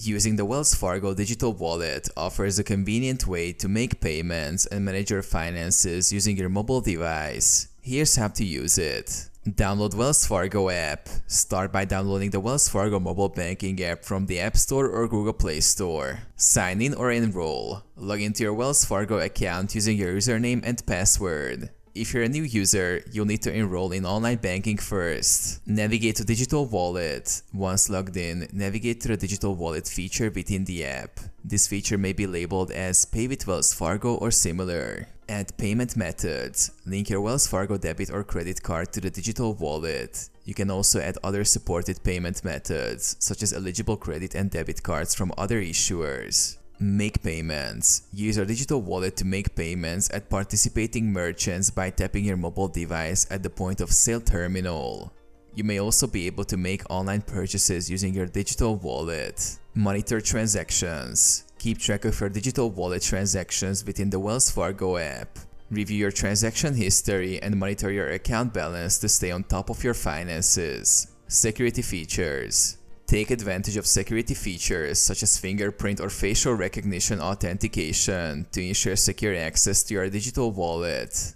Using the Wells Fargo digital wallet offers a convenient way to make payments and manage your finances using your mobile device. Here's how to use it. Download Wells Fargo app. Start by downloading the Wells Fargo mobile banking app from the App Store or Google Play Store. Sign in or enroll. Log into your Wells Fargo account using your username and password. If you're a new user, you'll need to enroll in online banking first. Navigate to Digital Wallet. Once logged in, navigate to the Digital Wallet feature within the app. This feature may be labeled as Pay with Wells Fargo or similar. Add payment methods. Link your Wells Fargo debit or credit card to the digital wallet. You can also add other supported payment methods, such as eligible credit and debit cards from other issuers. Make payments. Use your digital wallet to make payments at participating merchants by tapping your mobile device at the point of sale terminal. You may also be able to make online purchases using your digital wallet. Monitor transactions. Keep track of your digital wallet transactions within the Wells Fargo app. Review your transaction history and monitor your account balance to stay on top of your finances. Security features. Take advantage of security features such as fingerprint or facial recognition authentication to ensure secure access to your digital wallet.